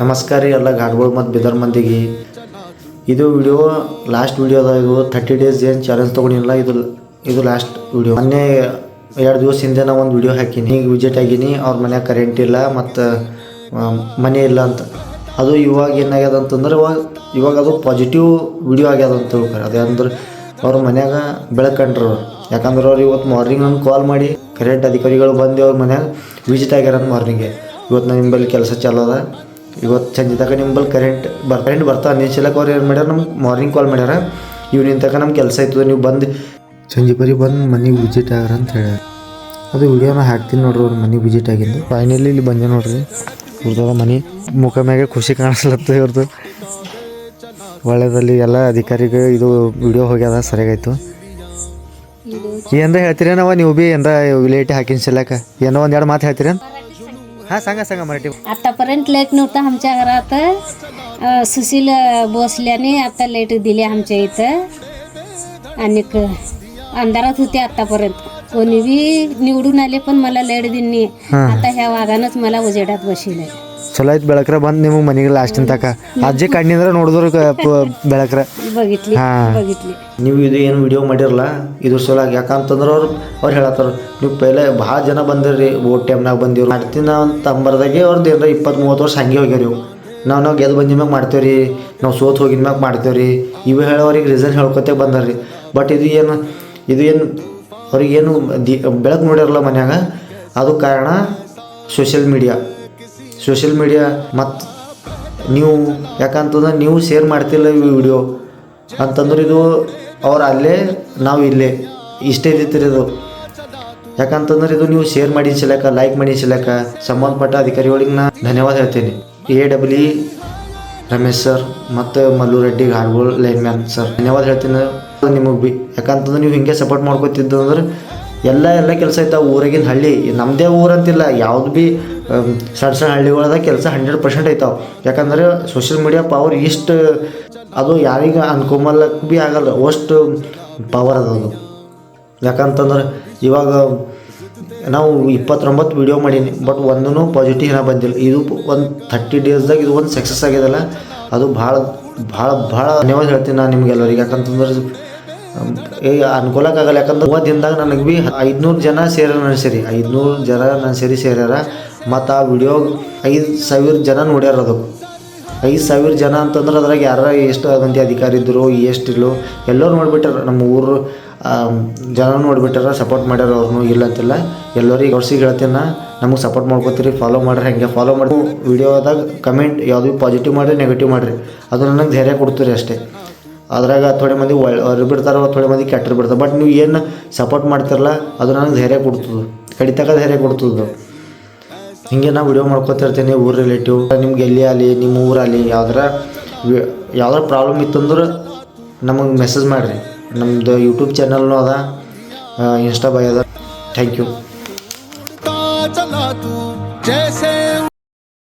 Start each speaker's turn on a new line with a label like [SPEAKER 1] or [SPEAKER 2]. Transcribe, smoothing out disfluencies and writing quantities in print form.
[SPEAKER 1] ನಮಸ್ಕಾರ ರೀ ಎಲ್ಲ ಘಾಟ್ಗಳು ಮತ್ತು ಬಿದರ್ ಮಂದಿಗೆ. ಇದು ವಿಡಿಯೋ ಲಾಸ್ಟ್ ವಿಡಿಯೋದಾಗ ಇದು 30 ಡೇಸ್ ಏನು ಚಾಲೆಂಜ್ ತೊಗೊಂಡಿಲ್ಲ. ಇದು ಲಾಸ್ಟ್ ವಿಡಿಯೋ. ಮೊನ್ನೆ 2 ದಿವಸ ಹಿಂದೆ ನಾ ಒಂದು ವಿಡಿಯೋ ಹಾಕೀನಿ. ಈಗ ವಿಸಿಟ್ ಆಗೀನಿ, ಅವ್ರ ಮನ್ಯಾಗ ಕರೆಂಟ್ ಇಲ್ಲ ಮತ್ತು ಮನೆ ಇಲ್ಲ ಅಂತ. ಅದು ಇವಾಗ ಏನಾಗ್ಯದ ಅಂತಂದ್ರೆ ಇವಾಗ ಅದು ಪಾಸಿಟಿವ್ ವಿಡಿಯೋ ಆಗ್ಯದ ಅಂತ ತಿಳ್ತಾರೆ. ಅದೇ ಅಂದ್ರೆ ಅವ್ರ ಮನ್ಯಾಗ ಬೆಳಕಂಡ್ರು. ಯಾಕಂದ್ರೆ ಅವ್ರು ಇವತ್ತು ಮಾರ್ನಿಂಗ್ ನನಗೆ ಕಾಲ್ ಮಾಡಿ ಕರೆಂಟ್ ಅಧಿಕಾರಿಗಳು ಬಂದು ಅವ್ರ ಮನ್ಯಾಗ ವಿಸಿಟ್ ಆಗ್ಯಾರ ಅಂತ ಮಾರ್ನಿಂಗೆ. ಇವತ್ತು ನಾನು ನಿಂಬಲ್ಲಿ ಕೆಲಸ ಚಾಲೋ ಅದ, ಇವತ್ತು ಸಂಜೆ ತನಕ ನಿಂಬಲ್ಲಿ ಕರೆಂಟ್ ಬರ್ತಾ ಅಂದಿಸಲಕ್ಕೆ ಅವ್ರು ಏನು ಮಾಡ್ಯಾರ, ನಮ್ಗೆ ಮಾರ್ನಿಂಗ್ ಕಾಲ್ ಮಾಡ್ಯಾರ. ಇವ್ನಿನ ತನಕ ನಮ್ಮ ಕೆಲಸ ಇತ್ತು, ನೀವು ಬಂದು ಸಂಜೆ ಬರೀ ಬಂದು ಮನೆಗೆ ವಿಸಿಟ್ ಆಗ್ಯಾರ ಅಂತ ಹೇಳ್ಯಾರ. ಅದು ವಿಡಿಯೋನ ಹಾಕ್ತೀನಿ ನೋಡ್ರಿ. ಅವ್ರ ಮನೆಗೆ ವಿಸಿಟ್ ಆಗಿದ್ದು ಫೈನಲಿ ಇಲ್ಲಿ ಬಂದೆ ನೋಡ್ರಿ. ಇವ್ರದೆಲ್ಲ ಮನೆ ಮುಖ ಮ್ಯಾಗೆ ಖುಷಿ ಕಾಣಿಸ್ಲತ್ತ ಇವ್ರದ್ದು. ಒಳ್ಳೆದಲ್ಲಿ ಎಲ್ಲ ಅಧಿಕಾರಿಗೆ ಇದು ವಿಡಿಯೋ ಹೋಗ್ಯದ, ಸರಿಯಾಗಾಯ್ತು. ಏನರ ಹೇಳ್ತೀರಿ ನಾವು, ನೀವು बी ಏನರ विलेटी हाकीन शिल्लक ಏನೋ ಒಂದೆರಡು मात ಹೇಳ್ತೀರಿ? हां सांगा मराठी.
[SPEAKER 2] आतापर्यंत लाईट नव्हतं आमच्या घरात. सुशील भोसल्याने आता लाईट दिली आमच्या इथं. आणि अंधारात होते आतापर्यंत. कोणी बी निवडून आले पण मला लाईट दिली. आता ह्या वाघानंच मला उजेडात बसवलंय.
[SPEAKER 1] ಚಲೋ ಆಯ್ತು ಬೆಳಕ್ರ ಬಂದು ನಿಮಗೆ ಮನೆಗೆ ಲಾಸ್ಟಿನ ತಕ ಅಜ್ಜಿ ಕಣ್ಣಿಂದ್ರೆ ನೋಡಿದ್ರು ಬೆಳಕ್ರ
[SPEAKER 2] बघितली.
[SPEAKER 1] ನೀವು ಇದು ಏನು ವಿಡಿಯೋ ಮಾಡಿರಲ್ಲ ಇದ್ರ ಸಲುವಾಗಿ. ಯಾಕಂತಂದ್ರೆ ಅವ್ರು ಹೇಳತ್ತಾರ, ನೀವು ಪೈಲೆ ಭಾಳ ಜನ ಬಂದಿರ್ರಿ, ಓಟ್ ಟೈಮ್ನಾಗ ಬಂದಿವ್ರು ಮಾಡ್ತೀನಿ ಅಂತ ಅಂಬರ್ದಾಗೆ ಅವ್ರದ್ದು ಏನರ 20-30 ವರ್ಷ ಹಂಗೆ ಹೋಗ್ಯಾರ. ನಾವು ಗೆದ್ದು ಬಂದ ಮ್ಯಾಗ ಮಾಡ್ತೇವೆ ರೀ, ನಾವು ಸೋತು ಹೋಗಿದ ಮ್ಯಾಗ ಮಾಡ್ತೇವೆ ರೀ, ಇವು ಹೇಳೋರಿಗೆ ರೀಸನ್ ಹೇಳ್ಕೊತೇ ಬಂದಾರ್ರಿ. ಬಟ್ ಇದು ಏನು ಅವ್ರಿಗೇನು ಬೆಳಕು ನೋಡಿರಲ್ಲ ಮನ್ಯಾಗ. ಅದು ಕಾರಣ ಸೋಷಿಯಲ್ ಮೀಡಿಯಾ ಮತ್ತು ನೀವು. ಯಾಕಂತಂದ್ರೆ ನೀವು ಶೇರ್ ಮಾಡ್ತಿಲ್ಲ ಈ ವಿಡಿಯೋ ಅಂತಂದ್ರೆ ಇದು ಅವ್ರು ಅಲ್ಲೇ ನಾವು ಇಲ್ಲೇ ಇಷ್ಟೇ ಇದ್ದಿತ್ತು ಇದು. ಯಾಕಂತಂದ್ರೆ ಇದು ನೀವು ಶೇರ್ ಮಾಡಿ ಸಿಲಕ, ಲೈಕ್ ಮಾಡಿ ಸಿಲಕ ಸಂಬಂಧಪಟ್ಟ ಅಧಿಕಾರಿಗಳಿಗೆ ನಾ ಧನ್ಯವಾದ ಹೇಳ್ತೀನಿ. AWE ರಮೇಶ್ ಸರ್ ಮತ್ತು ಮಲ್ಲು ರೆಡ್ಡಿ ಘಾಟ್ಗೋಳ್ ಲೈನ್ಮ್ಯಾನ್ ಸರ್ ಧನ್ಯವಾದ ಹೇಳ್ತೀನಿ ನಿಮಗೆ ಬಿ. ಯಾಕಂತಂದ್ರೆ ನೀವು ಹಿಂಗೆ ಸಪೋರ್ಟ್ ಮಾಡ್ಕೊತಿದ್ದು ಅಂದ್ರೆ ಎಲ್ಲ ಕೆಲಸ ಐತಾವೆ. ಊರಾಗಿನ ಹಳ್ಳಿ ನಮ್ಮದೇ ಊರಂತಿಲ್ಲ, ಯಾವ್ದು ಭೀ ಸಣ್ಣ ಹಳ್ಳಿಗಳದಾಗ ಕೆಲಸ 100% ಐತಾವೆ. ಯಾಕಂದ್ರೆ ಸೋಷಿಯಲ್ ಮೀಡಿಯಾ ಪವರ್ ಇಷ್ಟು ಅದು ಯಾರಿಗೆ ಅನ್ಕೊಂಬಲ್ಲಕ್ಕೆ ಭೀ ಆಗಲ್ಲ, ಅಷ್ಟು ಪವರ್ ಅದು. ಯಾಕಂತಂದ್ರೆ ಇವಾಗ ನಾವು 29 ವಿಡಿಯೋ ಮಾಡೀನಿ, ಬಟ್ ಒಂದೂ ಪಾಸಿಟಿವ್ ಏನೋ ಬಂದಿಲ್ಲ. ಇದು ಒಂದು 30 ಡೇಸ್ದಾಗ ಇದು ಒಂದು ಸಕ್ಸಸ್ ಆಗ್ಯದಲ್ಲ, ಅದು ಭಾಳ ಧನ್ಯವಾದ ಹೇಳ್ತೀನಿ ನಾನು ನಿಮ್ಗೆಲ್ಲರಿಗೆ. ಯಾಕಂತಂದ್ರೆ ಅನ್ಕೊಳಕ್ಕಾಗಲ್ಲ. ಯಾಕಂದ್ರೆ 30 ದಿನದಾಗ ನನಗೆ ಭೀ 500 ಜನ ಸೇರ್ಯಾರ ನನ್ನ ಸೇರ್ಯಾರ. ಮತ್ತು ಆ ವಿಡಿಯೋ 5,000 ಜನ ನೋಡ್ಯಾರ. ಅದಕ್ಕೆ 5,000 ಜನ ಅಂತಂದ್ರೆ ಅದ್ರಾಗ ಯಾರು ಎಷ್ಟು ಮಂದಿ ಅಧಿಕಾರಿ ಇದ್ದರು, ಎಷ್ಟಿಲ್ಲೋ ಎಲ್ಲರೂ ನೋಡಿಬಿಟ್ಟಾರ. ನಮ್ಮ ಊರು ಜನ ನೋಡಿಬಿಟ್ಟಾರ, ಸಪೋರ್ಟ್ ಮಾಡ್ಯಾರ. ಅವ್ರನ್ನೂ ಇಲ್ಲ ಅಂತಿಲ್ಲ, ಎಲ್ಲರಿಗೆ ಅವ್ರಿಗೆ ಹೇಳ್ತೀನಿ ನಾ, ನಮಗೆ ಸಪೋರ್ಟ್ ಮಾಡ್ಕೊತೀರಿ, ಫಾಲೋ ಮಾಡಿರಿ. ಹಾಗೆ ಫಾಲೋ ಮಾಡಿ ವಿಡಿಯೋದಾಗ ಕಮೆಂಟ್ ಯಾವುದು ಪಾಸಿಟಿವ್ ಮಾಡಿರಿ, ನೆಗೆಟಿವ್ ಮಾಡಿರಿ, ಅದು ನನಗೆ ಧೈರ್ಯ ಕೊಡ್ತೀರಿ ಅಷ್ಟೇ. ಅದ್ರಾಗ ಥೋಡೆ ಮಂದಿ ಒಳ್ಳೆ ಬಿಡ್ತಾರೆ, ಥೋಡೆ ಮಂದಿ ಕೆಟ್ಟರು ಬಿಡ್ತಾರೆ. ಬಟ್ ನೀವು ಏನು ಸಪೋರ್ಟ್ ಮಾಡ್ತಿರಲ್ಲ ಅದು ನನಗೆ ಧೈರ್ಯ ಕೊಡ್ತದೆ, ಕಡಿತಕ್ಕ ಧೈರ್ಯ ಕೊಡ್ತದೆ. ಹಿಂಗೆ ನಾ ವಿಡಿಯೋ ಮಾಡ್ಕೊತಿರ್ತೀನಿ ಊರು ರಿಲೇಟಿವ್. ನಿಮ್ಗೆ ಎಲ್ಲಿ ಆಗಲಿ, ನಿಮ್ಮ ಊರಲ್ಲಿ ಯಾವ್ದಾರ ಪ್ರಾಬ್ಲಮ್ ಇತ್ತಂದ್ರೆ ನಮಗೆ ಮೆಸೇಜ್ ಮಾಡಿರಿ. ನಮ್ಮದು ಯೂಟ್ಯೂಬ್ ಚಾನಲ್ನೂ ಅದ, ಇನ್ಸ್ಟಾ ಬೈ ಅದ. Thank you.